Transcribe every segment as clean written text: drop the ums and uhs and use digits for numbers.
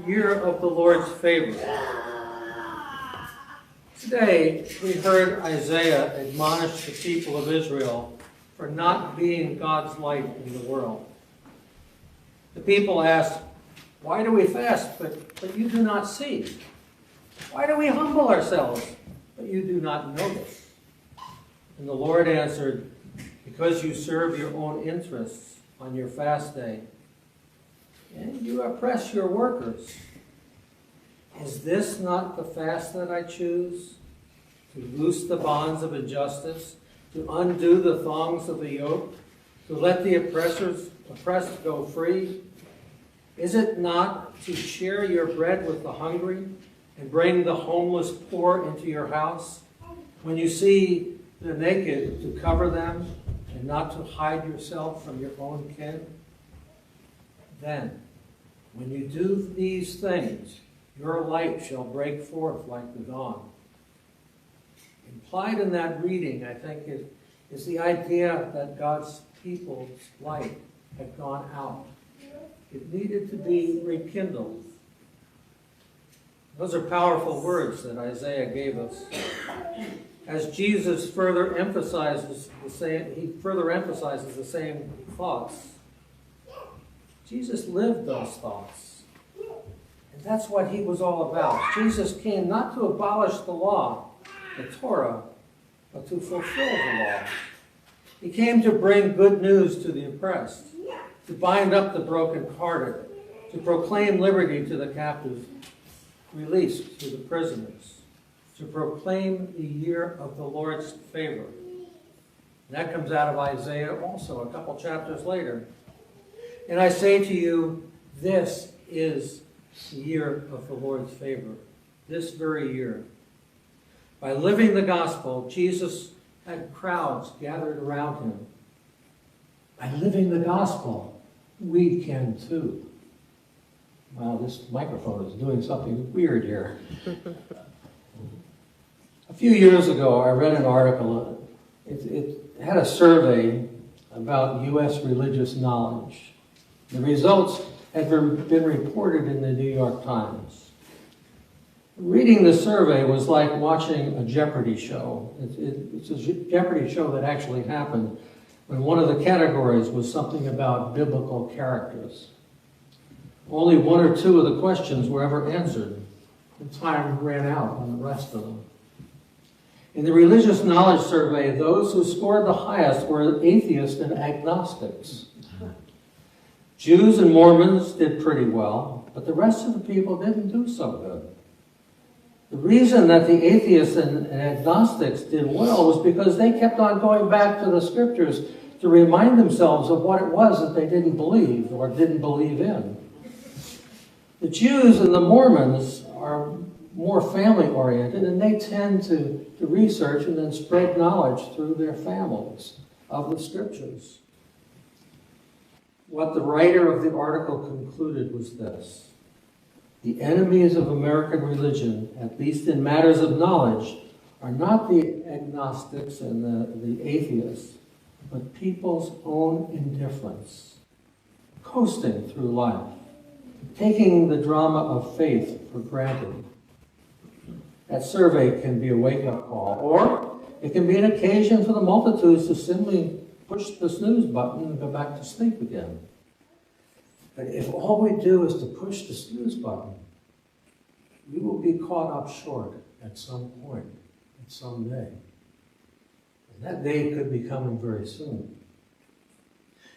year of the Lord's favor. Today, we heard Isaiah admonish the people of Israel for not being God's light in the world. The people asked, "Why do we fast, but you do not see? Why do we humble ourselves, but you do not notice?" And the Lord answered, "Because you serve your own interests on your fast day, and you oppress your workers. Is this not the fast that I choose? To loose the bonds of injustice, to undo the thongs of the yoke, to let the oppressed go free? Is it not to share your bread with the hungry and bring the homeless poor into your house? When you see the naked, to cover them and not to hide yourself from your own kin? Then, when you do these things, your light shall break forth like the dawn." Implied in that reading, I think, is the idea that God's people's light had gone out. It needed to be rekindled. Those are powerful words that Isaiah gave us. As Jesus further emphasizes the same thoughts. Jesus lived those thoughts. And that's what he was all about. Jesus came not to abolish the law, the Torah, but to fulfill the law. He came to bring good news to the oppressed, to bind up the brokenhearted, to proclaim liberty to the captives, release to the prisoners, to proclaim the year of the Lord's favor. And that comes out of Isaiah also, a couple chapters later. And I say to you, this is the year of the Lord's favor, this very year. By living the gospel, Jesus had crowds gathered around him. By living the gospel, we can too. Wow, this microphone is doing something weird here. A few years ago, I read an article. It had a survey about U.S. religious knowledge. The results had been reported in the New York Times. Reading the survey was like watching a Jeopardy show. It's a Jeopardy show that actually happened when one of the categories was something about biblical characters. Only one or two of the questions were ever answered, and time ran out on the rest of them. In the religious knowledge survey, those who scored the highest were atheists and agnostics. Jews and Mormons did pretty well, but the rest of the people didn't do so good. The reason that the atheists and agnostics did well was because they kept on going back to the scriptures to remind themselves of what it was that they didn't believe or didn't believe in. The Jews and the Mormons are more family-oriented, and they tend to research and then spread knowledge through their families of the scriptures. What the writer of the article concluded was this: the enemies of American religion, at least in matters of knowledge, are not the agnostics and the atheists, but people's own indifference, coasting through life, taking the drama of faith for granted. That survey can be a wake-up call, or it can be an occasion for the multitudes to simply push the snooze button and go back to sleep again. But if all we do is to push the snooze button, we will be caught up short at some point, at some day. And that day could be coming very soon.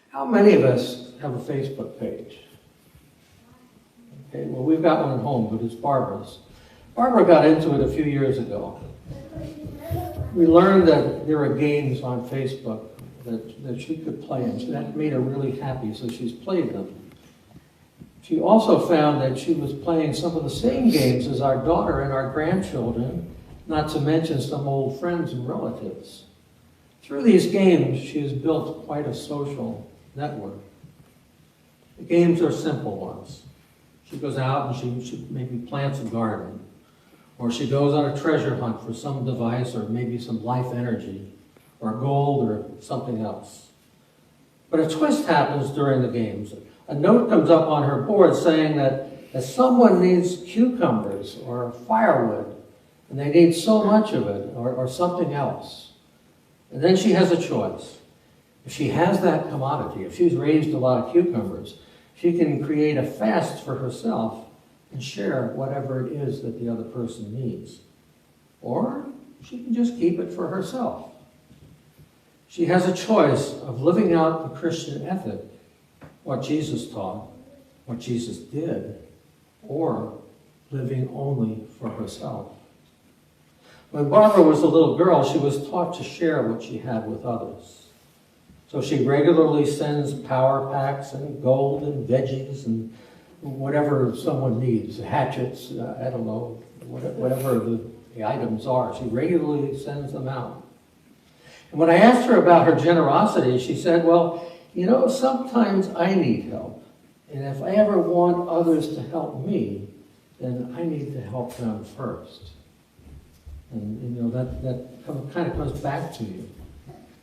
How many of us have a Facebook page? Okay, well, we've got one at home, but it's Barbara's. Barbara got into it a few years ago. We learned that there are games on Facebook that she could play, and that made her really happy, so she's played them. She also found that she was playing some of the same games as our daughter and our grandchildren, not to mention some old friends and relatives. Through these games, she has built quite a social network. The games are simple ones. She goes out and she maybe plants a garden, or she goes on a treasure hunt for some device or maybe some life energy or gold or something else. But a twist happens during the games. A note comes up on her board saying that that someone needs cucumbers or firewood, and they need so much of it, or something else. And then she has a choice. If she has that commodity, if she's raised a lot of cucumbers, she can create a fast for herself and share whatever it is that the other person needs. Or she can just keep it for herself. She has a choice of living out the Christian ethic, what Jesus taught, what Jesus did, or living only for herself. When Barbara was a little girl, she was taught to share what she had with others. So she regularly sends power packs and gold and veggies and whatever someone needs, hatchets, I don't know, whatever the items are. She regularly sends them out. And when I asked her about her generosity, she said, well, you know, sometimes I need help. And if I ever want others to help me, then I need to help them first. And, you know, that kind of comes back to you.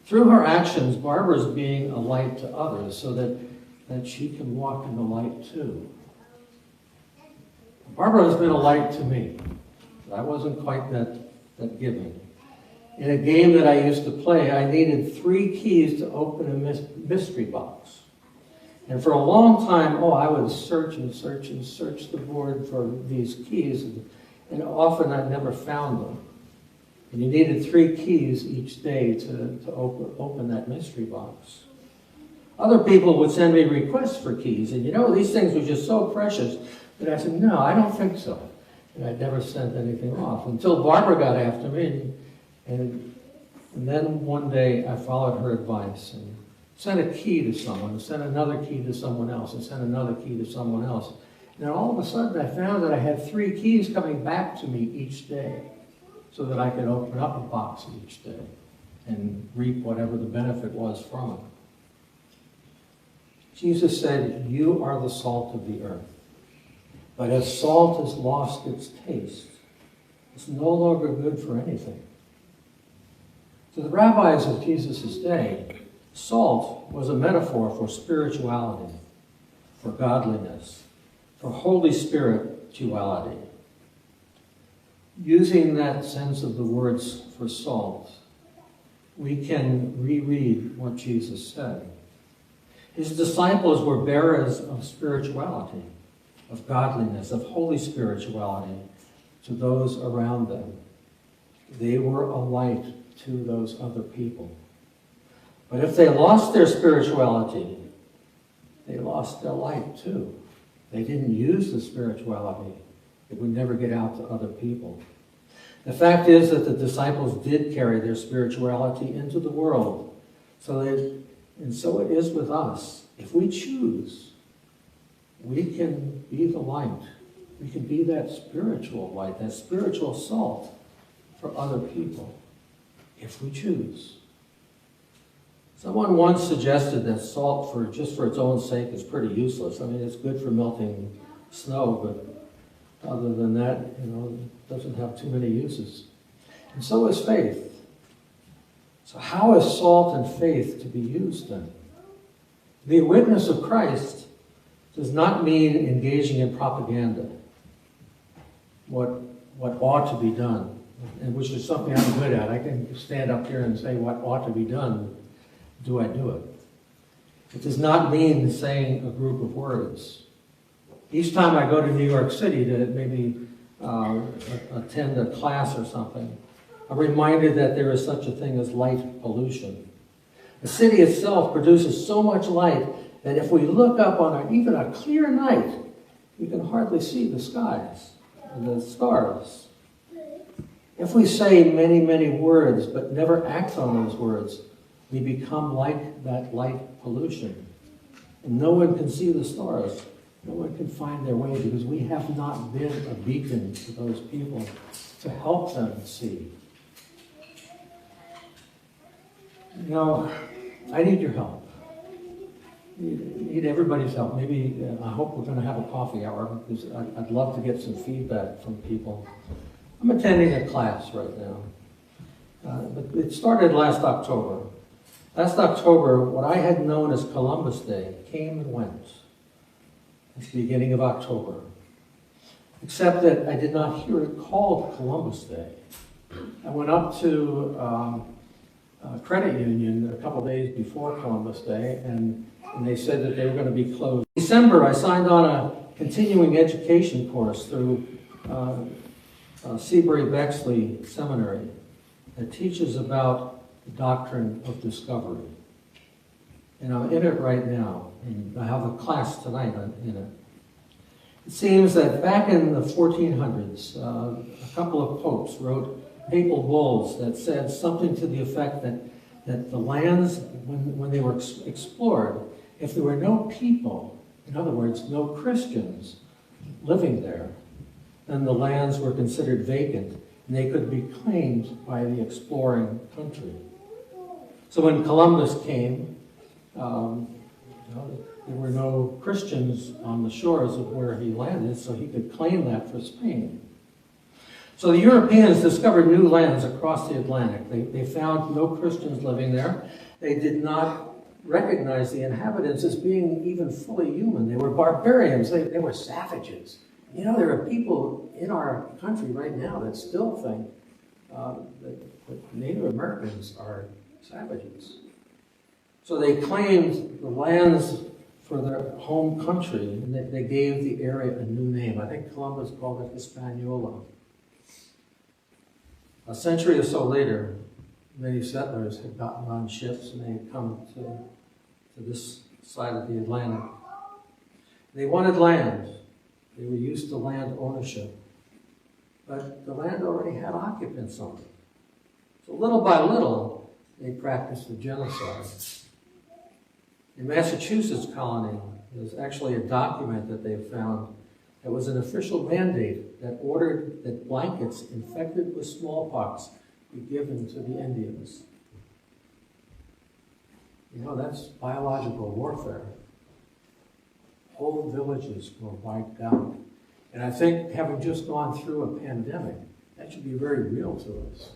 Through her actions, Barbara's being a light to others so that she can walk in the light too. Barbara has been a light to me. I wasn't quite that giving. In a game that I used to play, I needed 3 keys to open a mystery box. And for a long time, I would search and search and search the board for these keys, and often I never found them. And you needed 3 keys each day to open that mystery box. Other people would send me requests for keys, and these things were just so precious that I said, no, I don't think so. And I'd never sent anything off until Barbara got after me, and then one day I followed her advice and sent a key to someone, and sent another key to someone else, and sent another key to someone else. And then all of a sudden I found that I had 3 keys coming back to me each day so that I could open up a box each day and reap whatever the benefit was from it. Jesus said, you are the salt of the earth. But as salt has lost its taste, it's no longer good for anything. To the rabbis of Jesus' day, salt was a metaphor for spirituality, for godliness, for Holy Spirituality. Using that sense of the words for salt, we can reread what Jesus said. His disciples were bearers of spirituality, of godliness, of holy spirituality to those around them. They were a light to those other people. But if they lost their spirituality, they lost their light too. They didn't use the spirituality. It would never get out to other people. The fact is that the disciples did carry their spirituality into the world. And so it is with us. If we choose, we can be the light. We can be that spiritual light, that spiritual salt for other people, if we choose. Someone once suggested that salt, just for its own sake, is pretty useless. I mean, it's good for melting snow, but other than that, it doesn't have too many uses. And so is faith. So how is salt and faith to be used then? To be a witness of Christ does not mean engaging in propaganda, what ought to be done, and which is something I'm good at. I can stand up here and say what ought to be done. Do I do it? It does not mean saying a group of words. Each time I go to New York City to maybe attend a class or something, I'm reminded that there is such a thing as light pollution. The city itself produces so much light that if we look up on even a clear night, we can hardly see the skies and the stars. If we say many, many words but never act on those words, we become like that light pollution. And no one can see the stars. No one can find their way because we have not been a beacon to those people to help them see. I need your help. I need everybody's help. Maybe, I hope we're going to have a coffee hour because I'd love to get some feedback from people. I'm attending a class right now. But it started last October. Last October, what I had known as Columbus Day came and went. It's the beginning of October. except that I did not hear it called Columbus Day. I went up to credit union a couple days before Columbus Day, and they said that they were going to be closed. In December, I signed on a continuing education course through Seabury Bexley Seminary that teaches about the doctrine of discovery. And I'm in it right now, and I have a class tonight in it. It seems that back in the 1400s, a couple of popes wrote papal bulls that said something to the effect that the lands, when they were explored, if there were no people, in other words, no Christians living there, then the lands were considered vacant and they could be claimed by the exploring country. So when Columbus came, there were no Christians on the shores of where he landed, so he could claim that for Spain. So the Europeans discovered new lands across the Atlantic. They found no Christians living there. They did not recognize the inhabitants as being even fully human. They were barbarians. They were savages. You know, there are people in our country right now that still think that Native Americans are savages. So they claimed the lands for their home country, and they gave the area a new name. I think Columbus called it Hispaniola. A century or so later, many settlers had gotten on ships and they had come to this side of the Atlantic. They wanted land. They were used to land ownership. But the land already had occupants on it. So little by little, they practiced the genocide. In Massachusetts colony, there's actually a document that they found that was an official mandate that ordered that blankets infected with smallpox be given to the Indians. You know, that's biological warfare. Whole villages were wiped out. And I think having just gone through a pandemic, that should be very real to us.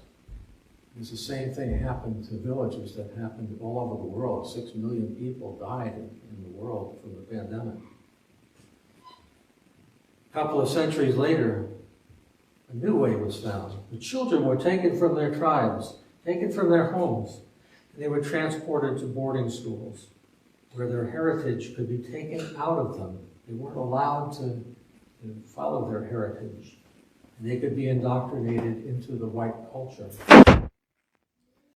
Because the same thing happened to villages that happened all over the world. 6 million people died in the world from the pandemic. A couple of centuries later, a new way was found. The children were taken from their tribes, taken from their homes, and they were transported to boarding schools where their heritage could be taken out of them. They weren't allowed to follow their heritage, and they could be indoctrinated into the white culture.